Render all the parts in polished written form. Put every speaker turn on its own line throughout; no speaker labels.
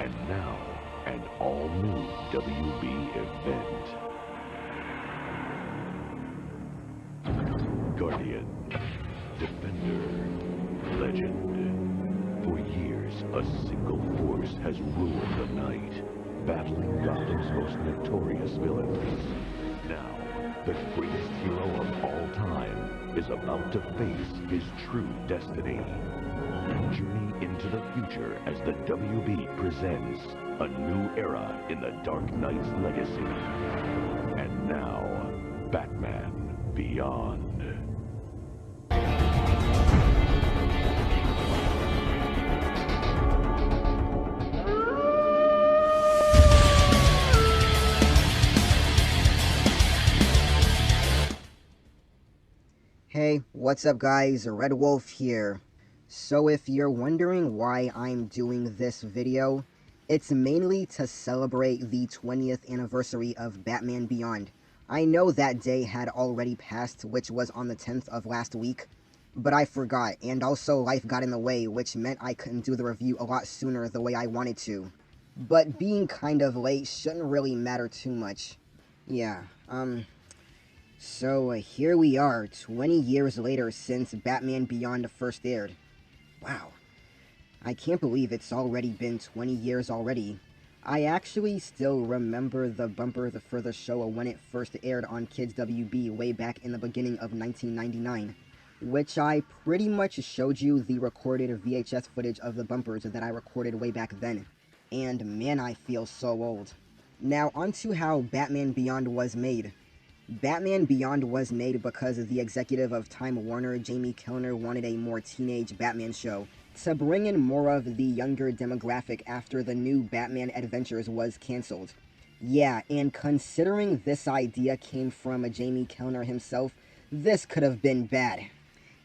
And now, an all-new WB event. Guardian, Defender, Legend. For years, a single force has ruled the night, battling Gotham's most notorious villains. Now, the greatest hero of all time is about to face his true destiny. Journey into the future as the WB presents a new era in the Dark Knight's legacy. And now, Batman Beyond.
Hey, what's up guys, Red Wolf here. So if you're wondering why I'm doing this video, it's mainly to celebrate the 20th anniversary of Batman Beyond. I know that day had already passed, which was on the 10th of last week, but I forgot, and also life got in the way, which meant I couldn't do the review a lot sooner the way I wanted to. But being kind of late shouldn't really matter too much. Yeah, So here we are, 20 years later since Batman Beyond first aired. Wow. I can't believe it's already been 20 years already. I actually still remember the bumper for the show when it first aired on Kids WB way back in the beginning of 1999, which I pretty much showed you the recorded VHS footage of the bumpers that I recorded way back then. And man, I feel so old. Now onto how Batman Beyond was made. Batman Beyond was made because the executive of Time Warner, Jamie Kilner, wanted a more teenage Batman show to bring in more of the younger demographic after the new Batman Adventures was cancelled. Yeah, and considering this idea came from Jamie Kilner himself, this could have been bad.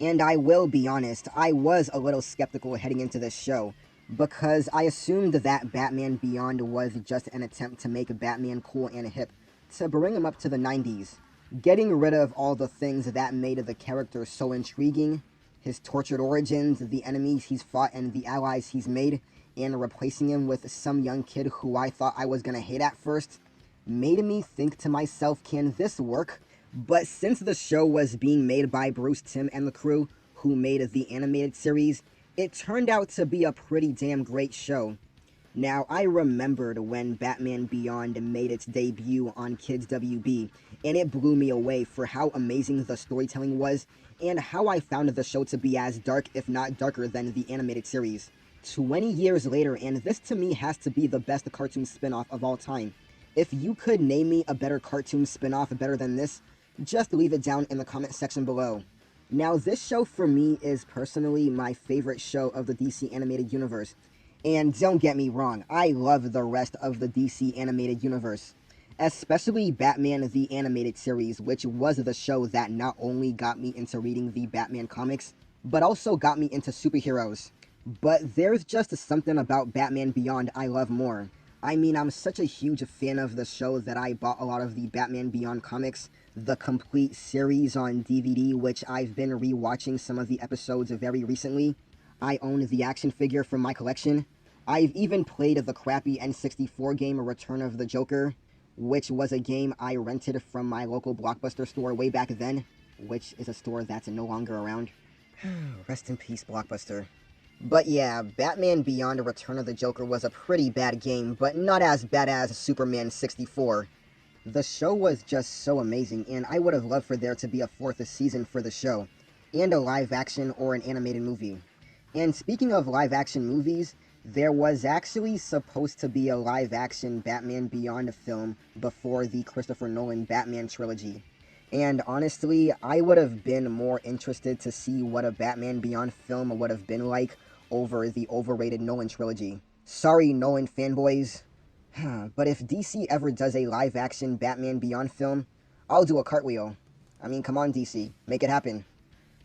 And I will be honest, I was a little skeptical heading into this show, because I assumed that Batman Beyond was just an attempt to make Batman cool and hip, to bring him up to the 90s, getting rid of all the things that made the character so intriguing, his tortured origins, the enemies he's fought, and the allies he's made, and replacing him with some young kid who I thought I was gonna hate at first, made me think to myself, can this work? But since the show was being made by Bruce Timm and the crew, who made the animated series, it turned out to be a pretty damn great show. Now, I remembered when Batman Beyond made its debut on Kids WB, and it blew me away for how amazing the storytelling was, and how I found the show to be as dark, if not darker, than the animated series. 20 years later, and this to me has to be the best cartoon spin-off of all time. If you could name me a better cartoon spin-off better than this, just leave it down in the comment section below. Now, this show for me is personally my favorite show of the DC animated universe. And don't get me wrong, I love the rest of the DC animated universe, especially Batman the Animated Series, which was the show that not only got me into reading the Batman comics, but also got me into superheroes. But there's just something about Batman Beyond I love more. I mean, I'm such a huge fan of the show that I bought a lot of the Batman Beyond comics, the complete series on DVD, which I've been rewatching some of the episodes very recently. I own the action figure from my collection. I've even played the crappy N64 game Return of the Joker, which was a game I rented from my local Blockbuster store way back then, which is a store that's no longer around. Rest in peace, Blockbuster. But yeah, Batman Beyond Return of the Joker was a pretty bad game, but not as bad as Superman 64. The show was just so amazing, and I would have loved for there to be a fourth season for the show, and a live action or an animated movie. And speaking of live-action movies, there was actually supposed to be a live-action Batman Beyond film before the Christopher Nolan Batman trilogy. And honestly, I would have been more interested to see what a Batman Beyond film would have been like over the overrated Nolan trilogy. Sorry, Nolan fanboys. But if DC ever does a live-action Batman Beyond film, I'll do a cartwheel. I mean, come on DC, make it happen.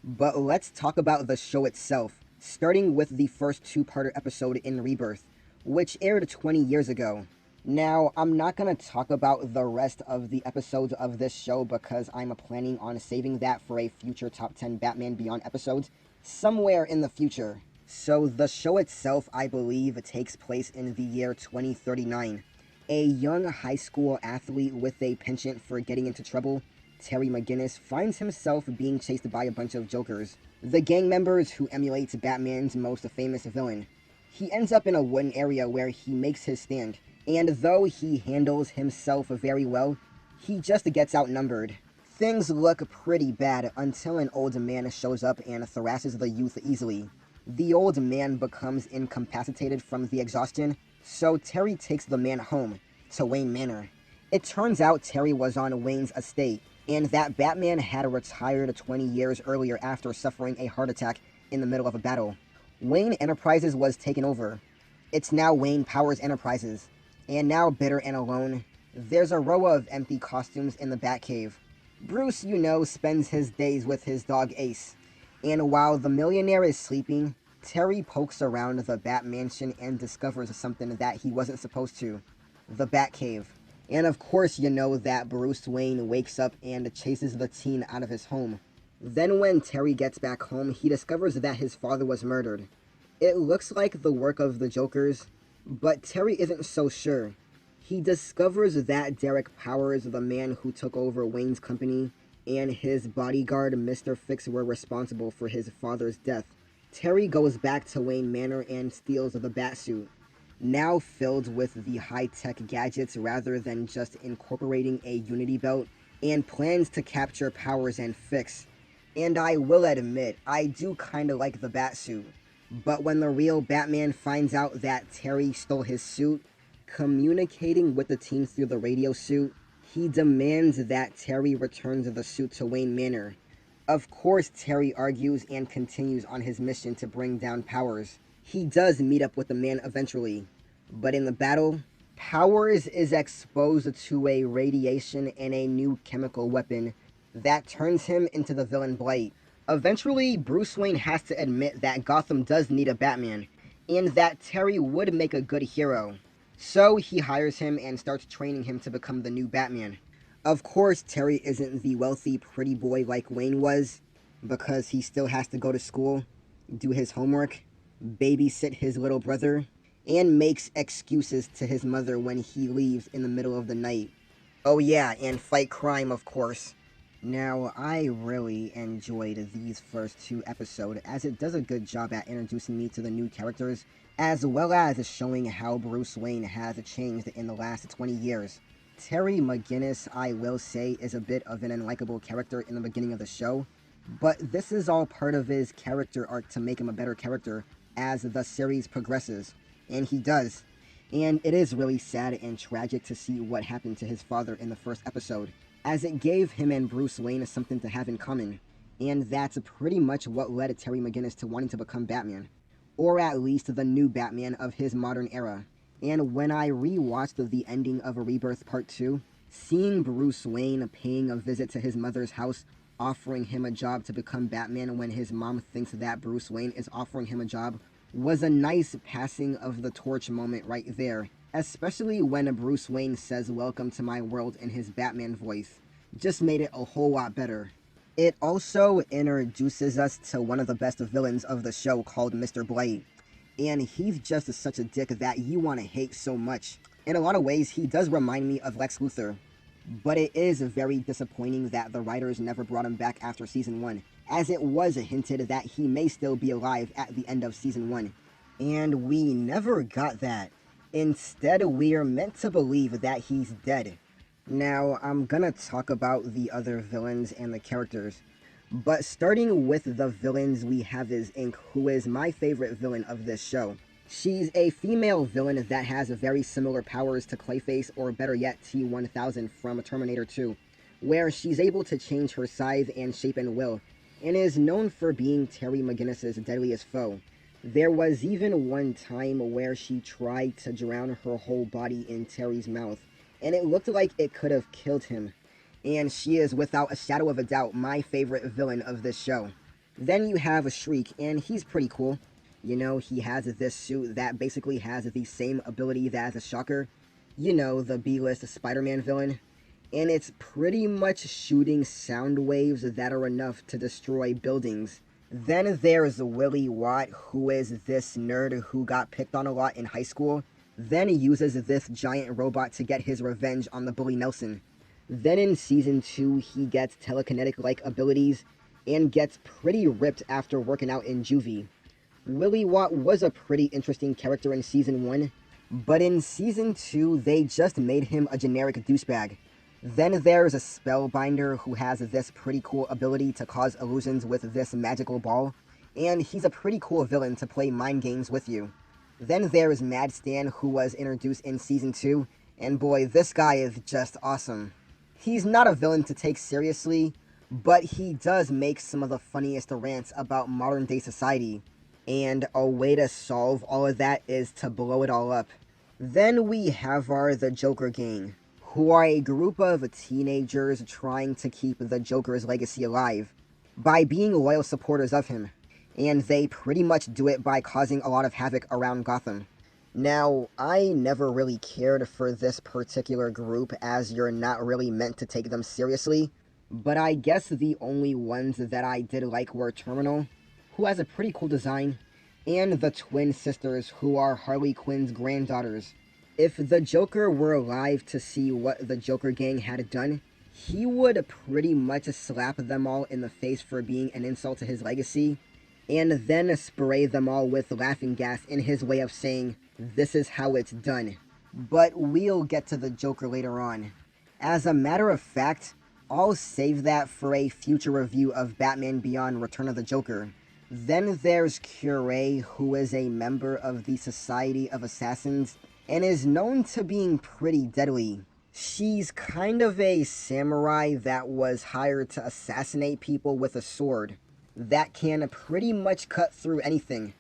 But let's talk about the show itself, starting with the first two-parter episode in Rebirth, which aired 20 years ago. Now, I'm not going to talk about the rest of the episodes of this show because I'm planning on saving that for a future Top 10 Batman Beyond episode somewhere in the future. So the show itself, I believe, takes place in the year 2039. A young high school athlete with a penchant for getting into trouble, Terry McGinnis, finds himself being chased by a bunch of jokers, the gang members who emulate Batman's most famous villain. He ends up in a wooden area where he makes his stand, and though he handles himself very well, he just gets outnumbered. Things look pretty bad until an old man shows up and harasses the youth easily. The old man becomes incapacitated from the exhaustion, so Terry takes the man home, to Wayne Manor. It turns out Terry was on Wayne's estate, and that Batman had retired 20 years earlier after suffering a heart attack in the middle of a battle. Wayne Enterprises was taken over. It's now Wayne Powers Enterprises. And now, bitter and alone, there's a row of empty costumes in the Batcave. Bruce, spends his days with his dog Ace. And while the millionaire is sleeping, Terry pokes around the Bat Mansion and discovers something that he wasn't supposed to. The Batcave. And of course that Bruce Wayne wakes up and chases the teen out of his home. Then when Terry gets back home, he discovers that his father was murdered. It looks like the work of the Jokers, but Terry isn't so sure. He discovers that Derek Powers, the man who took over Wayne's company, and his bodyguard, Mr. Fix, were responsible for his father's death. Terry goes back to Wayne Manor and steals the Batsuit, now filled with the high-tech gadgets rather than just incorporating a Unity belt, and plans to capture Powers and Fix. And I will admit, I do kinda like the Batsuit. But when the real Batman finds out that Terry stole his suit, communicating with the team through the radio suit, he demands that Terry returns the suit to Wayne Manor. Of course, Terry argues and continues on his mission to bring down Powers. He does meet up with the man eventually, but in the battle, Powers is exposed to a radiation and a new chemical weapon that turns him into the villain Blight. Eventually, Bruce Wayne has to admit that Gotham does need a Batman, and that Terry would make a good hero. So he hires him and starts training him to become the new Batman. Of course, Terry isn't the wealthy, pretty boy like Wayne was, because he still has to go to school, do his homework, babysit his little brother, and makes excuses to his mother when he leaves in the middle of the night. Oh yeah, and fight crime, of course. Now, I really enjoyed these first 2 episodes, as it does a good job at introducing me to the new characters, as well as showing how Bruce Wayne has changed in the last 20 years. Terry McGinnis, I will say, is a bit of an unlikable character in the beginning of the show, but this is all part of his character arc to make him a better character as the series progresses, and he does. And it is really sad and tragic to see what happened to his father in the first episode, as it gave him and Bruce Wayne something to have in common, and that's pretty much what led Terry McGinnis to wanting to become Batman, or at least the new Batman of his modern era. And when I rewatched the ending of Rebirth Part 2, seeing Bruce Wayne paying a visit to his mother's house, offering him a job to become Batman when his mom thinks that Bruce Wayne is offering him a job, was a nice passing of the torch moment right there. Especially when Bruce Wayne says "Welcome to my world" in his Batman voice. Just made it a whole lot better. It also introduces us to one of the best villains of the show called Mr. Blight. And he's just such a dick that you want to hate so much. In a lot of ways, he does remind me of Lex Luthor. But it is very disappointing that the writers never brought him back after Season 1, as it was hinted that he may still be alive at the end of Season 1. And we never got that. Instead, we're meant to believe that he's dead. Now, I'm gonna talk about the other villains and the characters, but starting with the villains, we have Ink, who is my favorite villain of this show. She's a female villain that has very similar powers to Clayface, or better yet, T-1000 from Terminator 2, where she's able to change her size and shape and will, and is known for being Terry McGinnis' deadliest foe. There was even one time where she tried to drown her whole body in Terry's mouth, and it looked like it could have killed him. And she is, without a shadow of a doubt, my favorite villain of this show. Then you have Shriek, and he's pretty cool. He has this suit that basically has the same ability as a Shocker. The B-list Spider-Man villain. And it's pretty much shooting sound waves that are enough to destroy buildings. Then there's Willie Watt, who is this nerd who got picked on a lot in high school, then uses this giant robot to get his revenge on the bully Nelson. Then in Season 2, he gets telekinetic-like abilities and gets pretty ripped after working out in juvie. Willie Watt was a pretty interesting character in Season 1, but in Season 2, they just made him a generic douchebag. Then there's a Spellbinder who has this pretty cool ability to cause illusions with this magical ball, and he's a pretty cool villain to play mind games with you. Then there's Mad Stan, who was introduced in Season 2, and boy, this guy is just awesome. He's not a villain to take seriously, but he does make some of the funniest rants about modern day society, and a way to solve all of that is to blow it all up. Then we have the Joker Gang, who are a group of teenagers trying to keep the Joker's legacy alive by being loyal supporters of him, and they pretty much do it by causing a lot of havoc around Gotham. Now, I never really cared for this particular group as you're not really meant to take them seriously, but I guess the only ones that I did like were Terminal, who has a pretty cool design, and the twin sisters, who are Harley Quinn's granddaughters. If the Joker were alive to see what the Joker Gang had done, he would pretty much slap them all in the face for being an insult to his legacy, and then spray them all with laughing gas in his way of saying, "This is how it's done." But we'll get to the Joker later on. As a matter of fact, I'll save that for a future review of Batman Beyond: Return of the Joker. Then there's Cure, who is a member of the Society of Assassins, and is known to being pretty deadly. She's kind of a samurai that was hired to assassinate people with a sword that can pretty much cut through anything.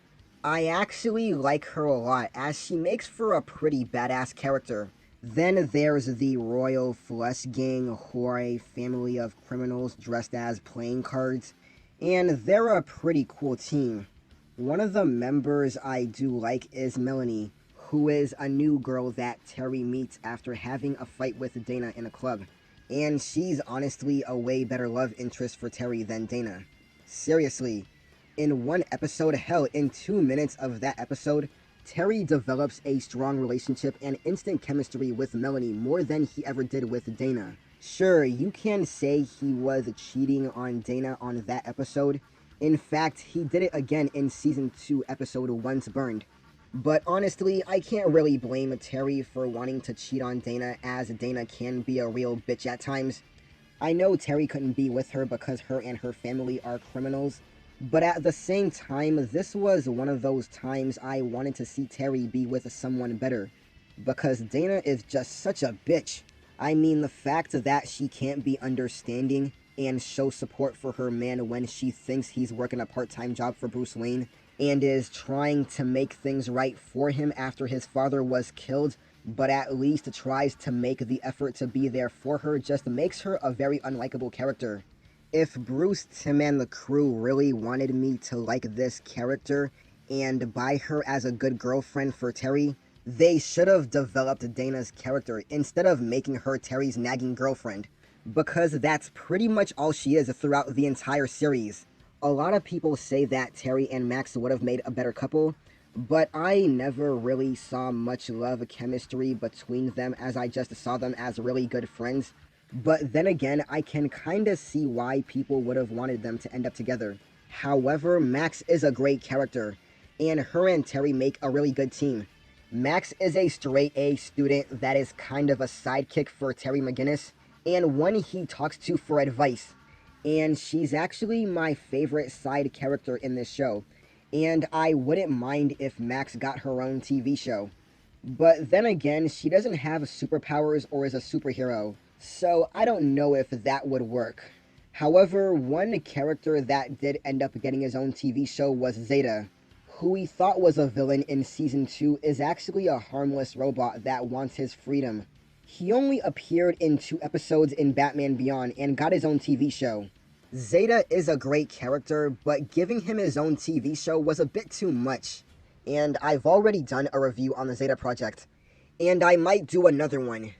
I actually like her a lot, as she makes for a pretty badass character. Then there's the Royal Flush Gang, who are a family of criminals dressed as playing cards, and they're a pretty cool team. One of the members I do like is Melanie, who is a new girl that Terry meets after having a fight with Dana in a club, and she's honestly a way better love interest for Terry than Dana. Seriously, in one episode, hell, in 2 minutes of that episode, Terry develops a strong relationship and instant chemistry with Melanie more than he ever did with Dana. Sure, you can say he was cheating on Dana on that episode. In fact, he did it again in Season 2, Episode Once Burned. But honestly, I can't really blame Terry for wanting to cheat on Dana, as Dana can be a real bitch at times. I know Terry couldn't be with her because her and her family are criminals, but at the same time, this was one of those times I wanted to see Terry be with someone better, because Dana is just such a bitch. I mean, the fact that she can't be understanding and show support for her man when she thinks he's working a part-time job for Bruce Wayne and is trying to make things right for him after his father was killed, but at least tries to make the effort to be there for her, just makes her a very unlikable character. If Bruce, Tim, and the crew really wanted me to like this character and buy her as a good girlfriend for Terry, they should have developed Dana's character instead of making her Terry's nagging girlfriend, because that's pretty much all she is throughout the entire series. A lot of people say that Terry and Max would have made a better couple, but I never really saw much love chemistry between them, as I just saw them as really good friends. But then again, I can kinda see why people would have wanted them to end up together. However, Max is a great character, and her and Terry make a really good team. Max is a straight A student that is kind of a sidekick for Terry McGinnis, and one he talks to for advice. And she's actually my favorite side character in this show, and I wouldn't mind if Max got her own TV show. But then again, she doesn't have superpowers or is a superhero, so I don't know if that would work. However, one character that did end up getting his own TV show was Zeta, who we thought was a villain in Season 2 is actually a harmless robot that wants his freedom. He only appeared in 2 episodes in Batman Beyond and got his own TV show. Zeta is a great character, but giving him his own TV show was a bit too much. And I've already done a review on the Zeta Project, and I might do another one,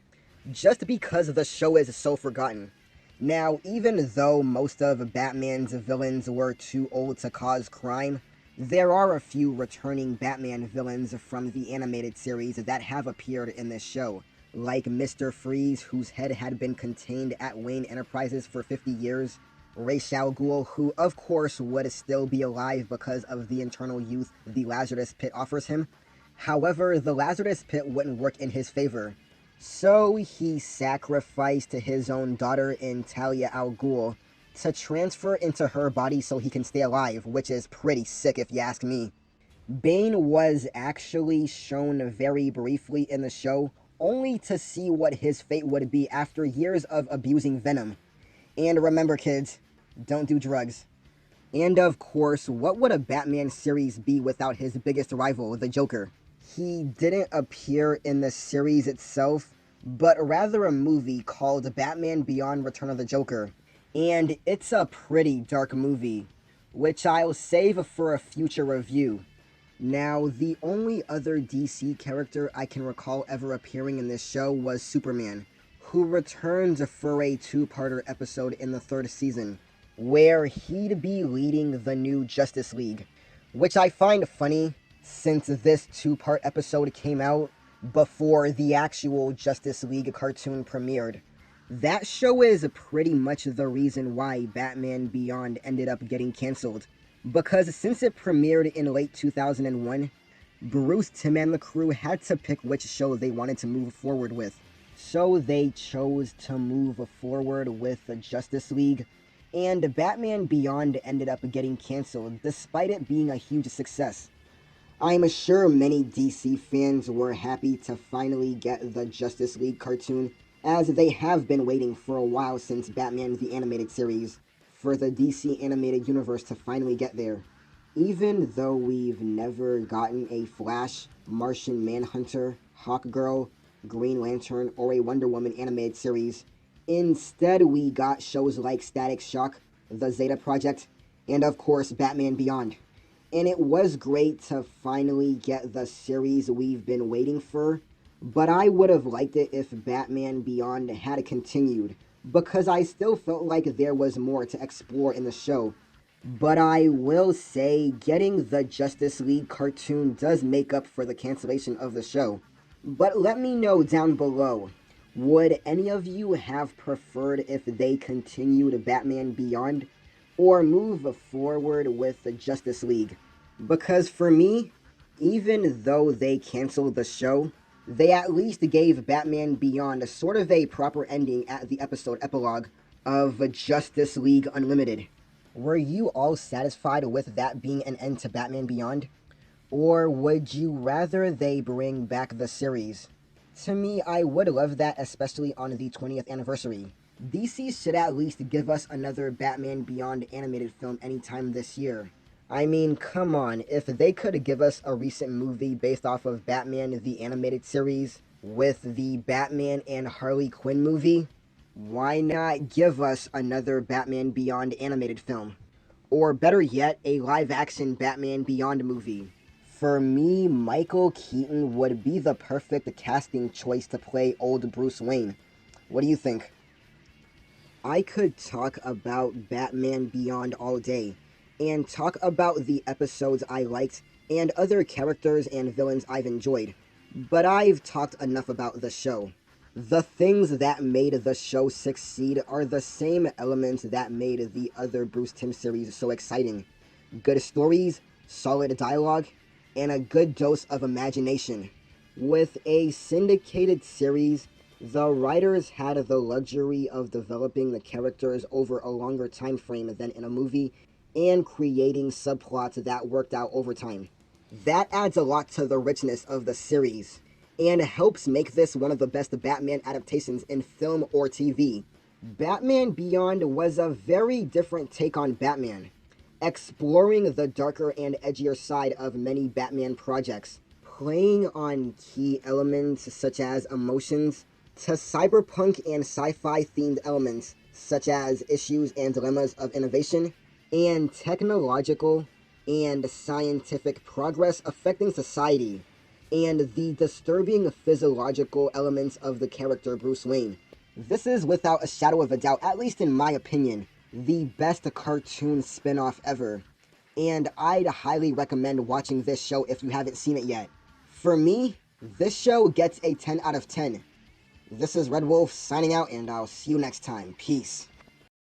just because the show is so forgotten. Now, even though most of Batman's villains were too old to cause crime, there are a few returning Batman villains from the animated series that have appeared in this show, like Mr. Freeze, whose head had been contained at Wayne Enterprises for 50 years, Ra's al Ghul, who of course would still be alive because of the internal youth the Lazarus Pit offers him. However, the Lazarus Pit wouldn't work in his favor, so he sacrificed his own daughter in Talia al Ghul to transfer into her body so he can stay alive, which is pretty sick if you ask me. Bane was actually shown very briefly in the show, only to see what his fate would be after years of abusing Venom. And remember kids, don't do drugs. And of course, what would a Batman series be without his biggest rival, the Joker? He didn't appear in the series itself, but rather a movie called Batman Beyond Return of the Joker. And it's a pretty dark movie, which I'll save for a future review. Now, the only other DC character I can recall ever appearing in this show was Superman, who returned for a two-parter episode in the third season, where he'd be leading the new Justice League, which I find funny since this two-part episode came out before the actual Justice League cartoon premiered. That show is pretty much the reason why Batman Beyond ended up getting cancelled, because since it premiered in late 2001, Bruce Timm and the crew had to pick which show they wanted to move forward with. So they chose to move forward with the Justice League, and Batman Beyond ended up getting cancelled despite it being a huge success. I'm sure many DC fans were happy to finally get the Justice League cartoon, as they have been waiting for a while since Batman the Animated Series, for the DC animated universe to finally get there. Even though we've never gotten a Flash, Martian Manhunter, Hawkgirl, Green Lantern, or a Wonder Woman animated series, instead we got shows like Static Shock, The Zeta Project, and of course Batman Beyond. And it was great to finally get the series we've been waiting for, but I would have liked it if Batman Beyond had continued, because I still felt like there was more to explore in the show. But I will say, getting the Justice League cartoon does make up for the cancellation of the show. But let me know down below, would any of you have preferred if they continued Batman Beyond, or move forward with the Justice League? Because for me, even though they canceled the show, they at least gave Batman Beyond a sort of a proper ending at the episode epilogue of Justice League Unlimited. Were you all satisfied with that being an end to Batman Beyond? Or would you rather they bring back the series? To me, I would love that, especially on the 20th anniversary. DC should at least give us another Batman Beyond animated film anytime this year. I mean, come on, if they could give us a recent movie based off of Batman the Animated Series with the Batman and Harley Quinn movie, why not give us another Batman Beyond animated film? Or better yet, a live-action Batman Beyond movie. For me, Michael Keaton would be the perfect casting choice to play old Bruce Wayne. What do you think? I could talk about Batman Beyond all day, and talk about the episodes I liked and other characters and villains I've enjoyed, but I've talked enough about the show. The things that made the show succeed are the same elements that made the other Bruce Timm series so exciting. Good stories, solid dialogue, and a good dose of imagination. With a syndicated series, the writers had the luxury of developing the characters over a longer time frame than in a movie, and creating subplots that worked out over time. That adds a lot to the richness of the series, and helps make this one of the best Batman adaptations in film or TV. Batman Beyond was a very different take on Batman, exploring the darker and edgier side of many Batman projects, playing on key elements such as emotions, to cyberpunk and sci-fi themed elements such as issues and dilemmas of innovation, and technological and scientific progress affecting society, and the disturbing physiological elements of the character Bruce Wayne. This is without a shadow of a doubt, at least in my opinion, the best cartoon spin-off ever. And I'd highly recommend watching this show if you haven't seen it yet. For me, this show gets a 10 out of 10. This is Red Wolf signing out, and I'll see you next time. Peace.